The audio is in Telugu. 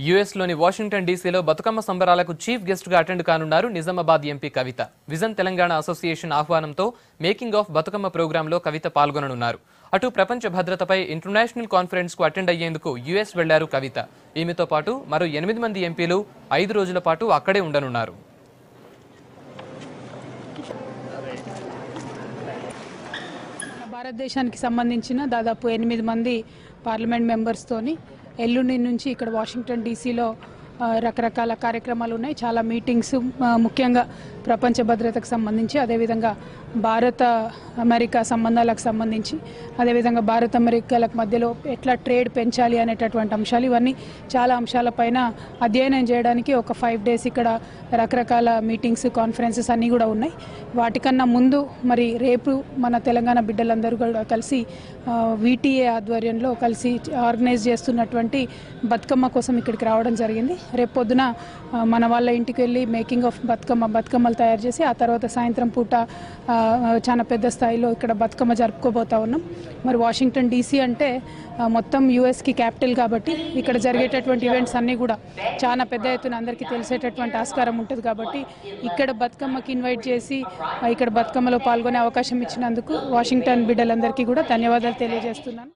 యూఎస్లోని వాషింగ్టన్ డీసీలో బతుకమ్మ సంబరాలకు చీఫ్ గెస్ట్గా అటెండ్ కానున్నారు Nizamabad MP Kavitha. Vision Telangana association ఆహ్వానంతో మేకింగ్ ఆఫ్ బతుకమ్మ ప్రోగ్రాంలో కవిత పాల్గొననున్నారు. అటు ప్రపంచ భద్రతపై ఇంటర్నేషనల్ కాన్ఫరెన్స్కు అటెండ్ అయ్యేందుకు యూఎస్ వెళ్లారు కవిత. ఈమెతో పాటు మరో 8 మంది ఎంపీలు 5 రోజుల పాటు అక్కడే ఉండనున్నారు. భారతదేశానికి సంబంధించిన దాదాపు 8 మంది పార్లమెంట్ మెంబర్స్తోని ఎల్లుండి నుంచి ఇక్కడ వాషింగ్టన్ డీసీలో రకరకాల కార్యక్రమాలు ఉన్నాయి. చాలా మీటింగ్స్, ముఖ్యంగా ప్రపంచ భద్రతకు సంబంధించి, అదేవిధంగా భారత అమెరికా సంబంధాలకు సంబంధించి, అదేవిధంగా భారత అమెరికాలకు మధ్యలో ఎట్లా ట్రేడ్ పెంచాలి అనేటటువంటి అంశాలు, ఇవన్నీ చాలా అంశాలపైన అధ్యయనం చేయడానికి ఒక 5 days ఇక్కడ రకరకాల మీటింగ్స్, కాన్ఫరెన్సెస్ అన్నీ కూడా ఉన్నాయి. వాటికన్నా ముందు మరి రేపు మన తెలంగాణ బిడ్డలందరూ కూడా కలిసి వీటీఏ ఆధ్వర్యంలో కలిసి ఆర్గనైజ్ చేస్తున్నటువంటి బతుకమ్మ కోసం ఇక్కడికి రావడం జరిగింది. రేపు పొద్దున మన వాళ్ళ ఇంటికి వెళ్ళి మేకింగ్ ఆఫ్ బతుకమ్మలు తయారు చేసి ఆ తర్వాత సాయంత్రం పూట చాలా పెద్ద స్థాయిలో ఇక్కడ బతుకమ్మ జరుపుకోబోతా ఉన్నాం. మరి వాషింగ్టన్ డీసీ అంటే మొత్తం యూఎస్కి క్యాపిటల్ కాబట్టి ఇక్కడ జరిగేటటువంటి ఈవెంట్స్ అన్నీ కూడా చాలా పెద్ద ఎత్తున అందరికీ తెలిసేటటువంటి ఆస్కారం ఉంటుంది. కాబట్టి ఇక్కడ బతుకమ్మకి ఇన్వైట్ చేసి ఇక్కడ బతుకమ్మలో పాల్గొనే అవకాశం ఇచ్చినందుకు వాషింగ్టన్ బిడ్డలందరికీ కూడా ధన్యవాదాలు తెలియజేస్తున్నాను.